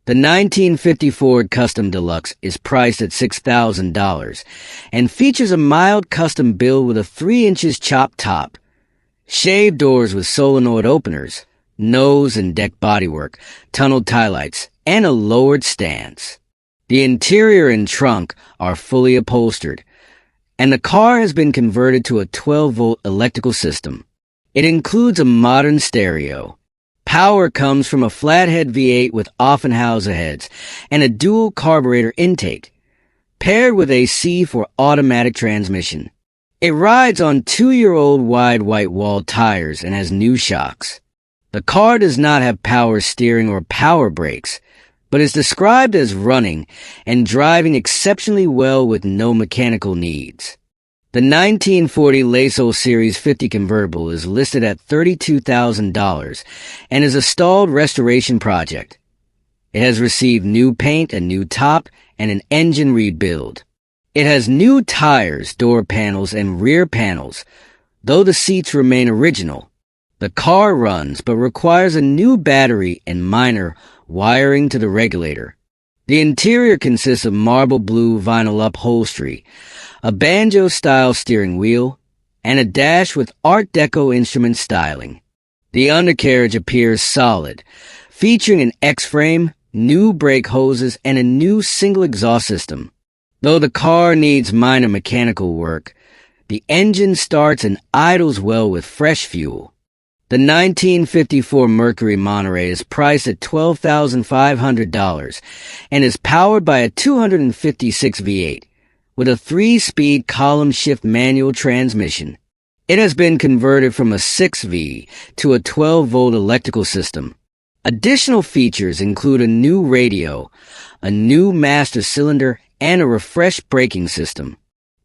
The 1950 Ford Custom Deluxe is priced at $6,000 and features a mild custom build with a 3 inches chopped top, shaved doors with solenoid openers, nose and deck bodywork, tunneled taillights, and a lowered stance. The interior and trunk are fully upholstered, and the car has been converted to a 12-volt electrical system. It includes a modern stereo. Power comes from a flathead V8 with Offenhauser heads and a dual carburetor intake, paired with a C for automatic transmission. It rides on 2-year-old wide white wall tires and has new shocks. The car does not have power steering or power brakes, but is described as running and driving exceptionally well with no mechanical needs. The 1940 LaSalle Series 50 Convertible is listed at $32,000 and is a stalled restoration project. It has received new paint, a new top, and an engine rebuild. It has new tires, door panels, and rear panels, though the seats remain original. The car runs but requires a new battery and minor wiring to the regulator. The interior consists of marble blue vinyl upholstery, a banjo-style steering wheel, and a dash with Art Deco instrument styling. The undercarriage appears solid, featuring an X-frame, new brake hoses, and a new single exhaust system. Though the car needs minor mechanical work, the engine starts and idles well with fresh fuel. The 1954 Mercury Monterey is priced at $12,500 and is powered by a 256 V8 with a 3-speed column shift manual transmission. It has been converted from a 6V to a 12-volt electrical system. Additional features include a new radio, a new master cylinder, and a refreshed braking system.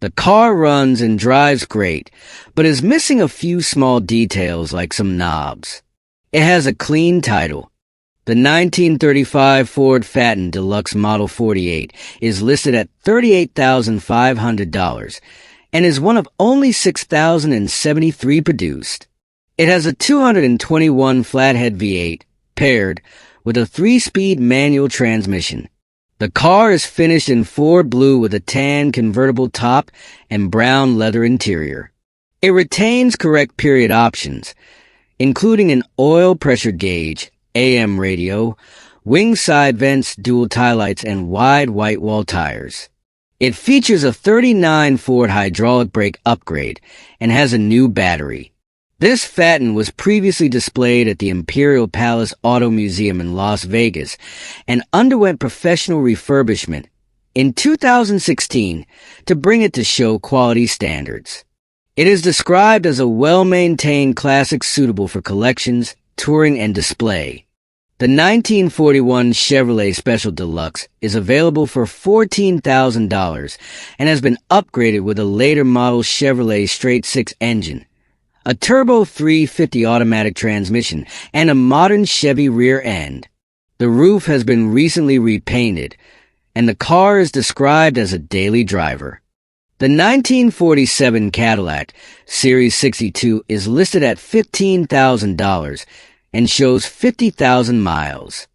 The car runs and drives great, but is missing a few small details like some knobs. It has a clean title. The 1935 Ford Phaeton Deluxe Model 48 is listed at $38,500 and is one of only 6,073 produced. It has a 221 flathead V8 paired with a 3-speed manual transmission. The car is finished in Ford blue with a tan convertible top and brown leather interior. It retains correct period options, including an oil pressure gauge, AM radio, wing side vents, dual taillights, and wide white wall tires. It features a 39 Ford hydraulic brake upgrade and has a new battery. This Phaeton was previously displayed at the Imperial Palace Auto Museum in Las Vegas and underwent professional refurbishment in 2016 to bring it to show quality standards. It is described as a well-maintained classic suitable for collections, touring, and display. The 1941 Chevrolet Special Deluxe is available for $14,000 and has been upgraded with a later model Chevrolet straight-six engine, a turbo 350 automatic transmission, and a modern Chevy rear end. The roof has been recently repainted, and the car is described as a daily driver. The 1947 Cadillac Series 62 is listed at $15,000 and shows 50,000 miles.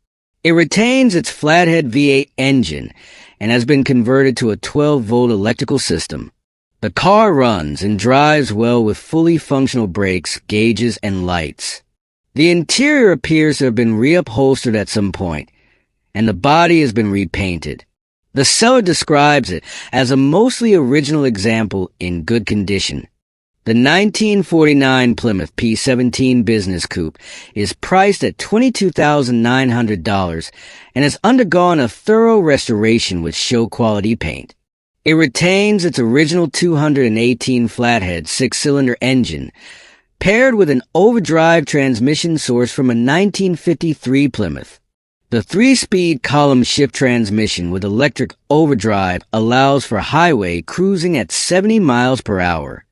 It retains its flathead V8 engine and has been converted to a 12-volt electrical system. The car runs and drives well with fully functional brakes, gauges, and lights. The interior appears to have been reupholstered at some point, and the body has been repainted. The seller describes it as a mostly original example in good condition. The 1949 Plymouth P17 Business Coupe is priced at $22,900 and has undergone a thorough restoration with show-quality paint. It retains its original 218 flathead 6-cylinder engine, paired with an overdrive transmission sourced from a 1953 Plymouth. The 3-speed column shift transmission with electric overdrive allows for highway cruising at 70 miles per hour.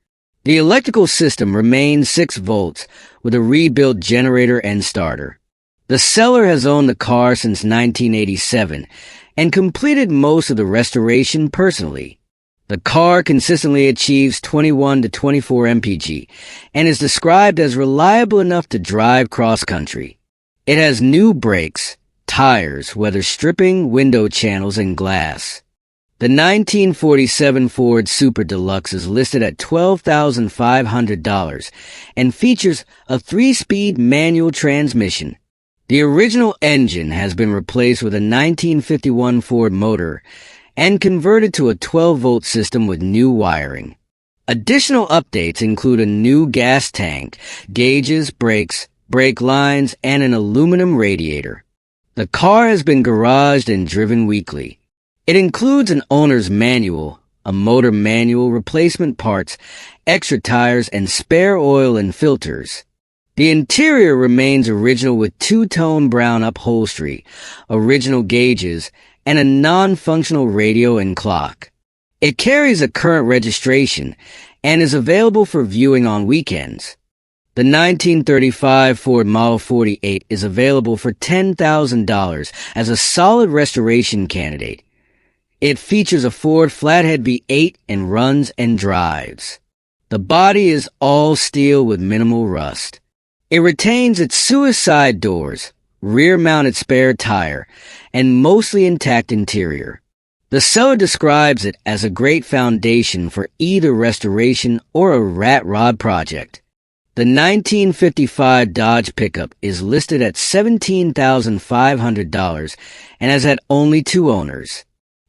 The electrical system remains 6 volts with a rebuilt generator and starter. The seller has owned the car since 1987 and completed most of the restoration personally. The car consistently achieves 21 to 24 mpg and is described as reliable enough to drive cross-country. It has new brakes, tires, weather stripping, window channels, and glass. The 1947 Ford Super Deluxe is listed at $12,500 and features a 3-speed manual transmission. The original engine has been replaced with a 1951 Ford motor and converted to a 12-volt system with new wiring. Additional updates include a new gas tank, gauges, brakes, brake lines, and an aluminum radiator. The car has been garaged and driven weekly. It includes an owner's manual, a motor manual, replacement parts, extra tires, and spare oil and filters. The interior remains original with two-tone brown upholstery, original gauges, and a non-functional radio and clock. It carries a current registration and is available for viewing on weekends. The 1935 Ford Model 48 is available for $10,000 as a solid restoration candidate. It features a Ford Flathead V8 and runs and drives. The body is all steel with minimal rust. It retains its suicide doors, rear-mounted spare tire, and mostly intact interior. The seller describes it as a great foundation for either restoration or a rat rod project. The 1955 Dodge pickup is listed at $17,500 and has had only 2 owners.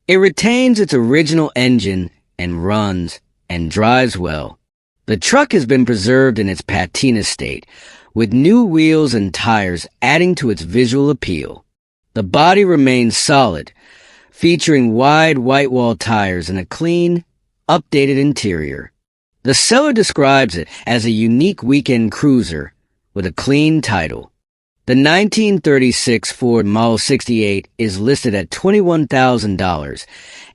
It retains its original engine and runs and drives well. The truck has been preserved in its patina state, with new wheels and tires adding to its visual appeal. The body remains solid, featuring wide white-wall tires and a clean, updated interior. The seller describes it as a unique weekend cruiser with a clean title. The 1936 Ford Model 68 is listed at $21,000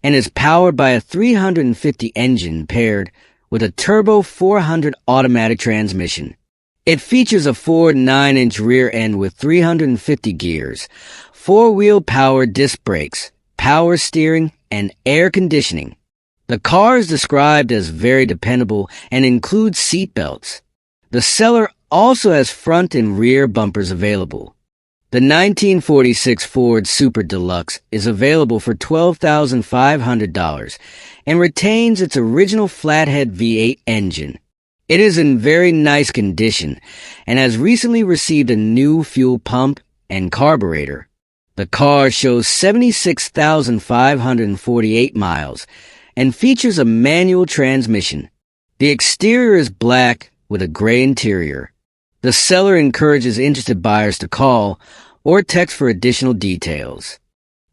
and is powered by a 350 engine paired with a turbo 400 automatic transmission. It features a Ford 9-inch rear end with 350 gears, 4-wheel power disc brakes, power steering, and air conditioning. The car is described as very dependable and includes seat belts. The seller also has front and rear bumpers available. The 1946 Ford Super Deluxe is available for $12,500 and retains its original flathead V8 engine. It is in very nice condition and has recently received a new fuel pump and carburetor. The car shows 76,548 miles and features a manual transmission. The exterior is black with a gray interior. The seller encourages interested buyers to call or text for additional details.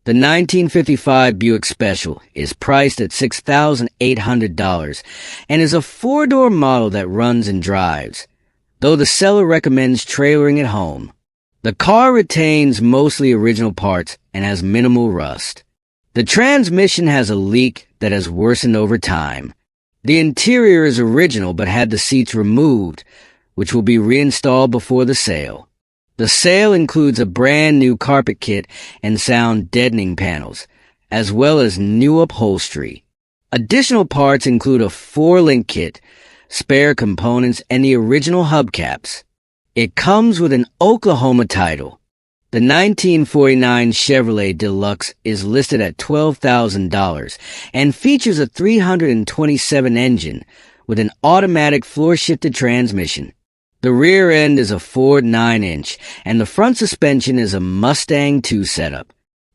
The 1955 Buick Special is priced at $6,800 and is a 4-door model that runs and drives, though the seller recommends trailering at home. The car retains mostly original parts and has minimal rust. The transmission has a leak that has worsened over time. The interior is original but had the seats removed, which will be reinstalled before the sale. The sale includes a brand new carpet kit and sound deadening panels, as well as new upholstery. Additional parts include a 4-link kit, spare components, and the original hubcaps. It comes with an Oklahoma title. The 1949 Chevrolet Deluxe is listed at $12,000 and features a 327 engine with an automatic floor-shifted transmission. The rear end is a Ford 9-inch, and the front suspension is a Mustang 2 setup.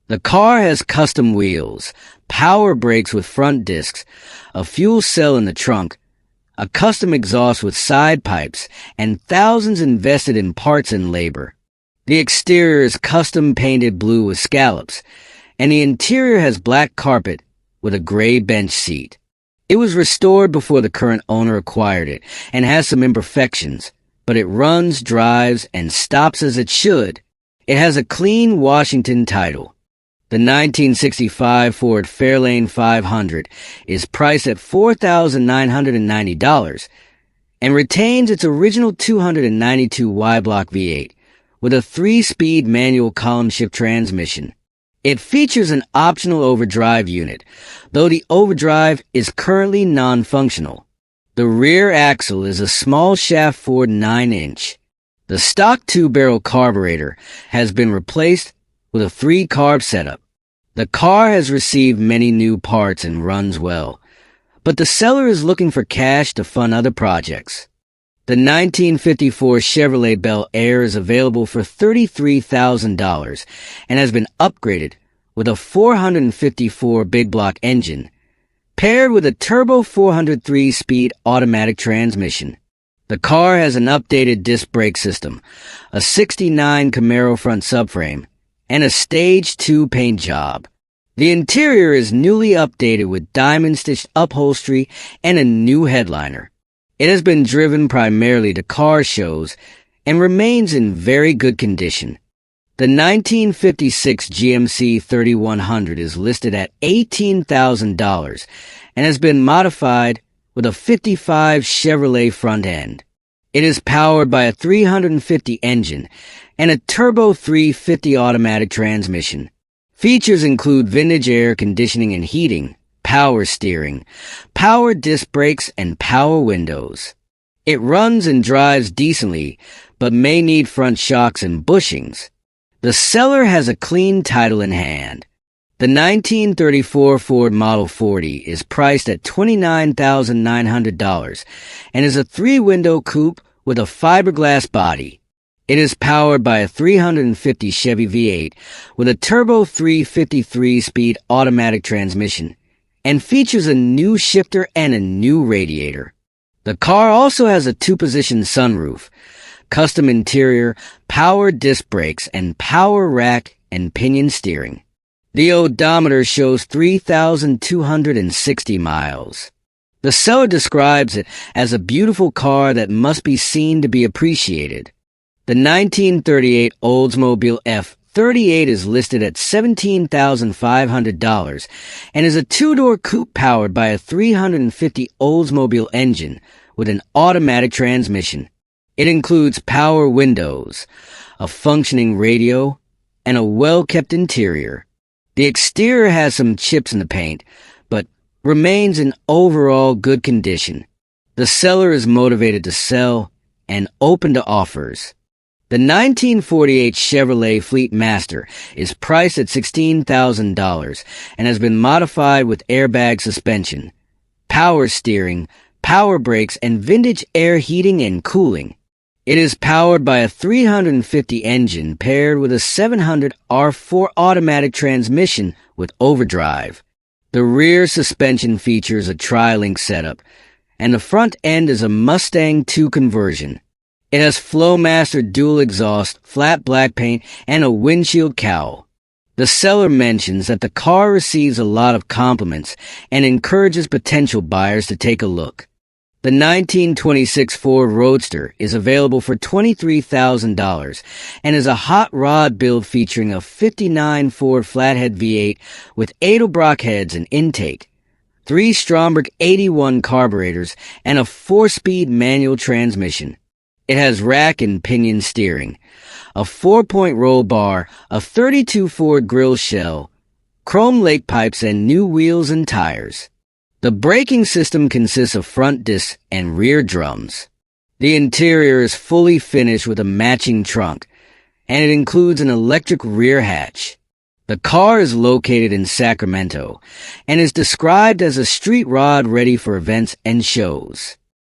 The car has custom wheels, power brakes with front discs, a fuel cell in the trunk, a custom exhaust with side pipes, and thousands invested in parts and labor. The exterior is custom painted blue with scallops, and the interior has black carpet with a gray bench seat. It was restored before the current owner acquired it and has some imperfections, but it runs, drives, and stops as it should. It has a clean Washington title. The 1965 Ford Fairlane 500 is priced at $4,990 and retains its original 292 Y-block V8 with a 3-speed manual column shift transmission. It features an optional overdrive unit, though the overdrive is currently non-functional. The rear axle is a small shaft Ford 9-inch. The stock 2-barrel carburetor has been replaced with a 3-carb setup. The car has received many new parts and runs well, but the seller is looking for cash to fund other projects. The 1954 Chevrolet Bel Air is available for $33,000 and has been upgraded with a 454 big block engine, paired with a turbo 403-speed automatic transmission. The car has an updated disc brake system, a '69 Camaro front subframe, and a Stage 2 paint job. The interior is newly updated with diamond-stitched upholstery and a new headliner. It has been driven primarily to car shows and remains in very good condition. The 1956 GMC 3100 is listed at $18,000 and has been modified with a 55 Chevrolet front end. It is powered by a 350 engine and a turbo 350 automatic transmission. Features include vintage air conditioning and heating, power steering, power disc brakes, and power windows. It runs and drives decently, but may need front shocks and bushings. The seller has a clean title in hand. The 1934 Ford Model 40 is priced at $29,900 and is a 3-window coupe with a fiberglass body. It is powered by a 350 Chevy V8 with a turbo 353-speed automatic transmission and features a new shifter and a new radiator. The car also has a 2-position sunroof, custom interior, power disc brakes, and power rack and pinion steering. The odometer shows 3,260 miles. The seller describes it as a beautiful car that must be seen to be appreciated. The 1938 Oldsmobile F38 is listed at $17,500 and is a 2-door coupe powered by a 350 Oldsmobile engine with an automatic transmission. It includes power windows, a functioning radio, and a well-kept interior. The exterior has some chips in the paint, but remains in overall good condition. The seller is motivated to sell and open to offers. The 1948 Chevrolet Fleet Master is priced at $16,000 and has been modified with airbag suspension, power steering, power brakes, and vintage air heating and cooling. It is powered by a 350 engine paired with a 700 R4 automatic transmission with overdrive. The rear suspension features a tri-link setup, and the front end is a Mustang II conversion. It has Flowmaster dual exhaust, flat black paint, and a windshield cowl. The seller mentions that the car receives a lot of compliments and encourages potential buyers to take a look. The 1926 Ford Roadster is available for $23,000 and is a hot rod build featuring a '59 Ford Flathead V8 with Edelbrock heads and intake, 3 Stromberg 81 carburetors, and a 4-speed manual transmission. It has rack and pinion steering, a 4-point roll bar, a 32 Ford grille shell, chrome lake pipes, and new wheels and tires. The braking system consists of front discs and rear drums. The interior is fully finished with a matching trunk, and it includes an electric rear hatch. The car is located in Sacramento and is described as a street rod ready for events and shows.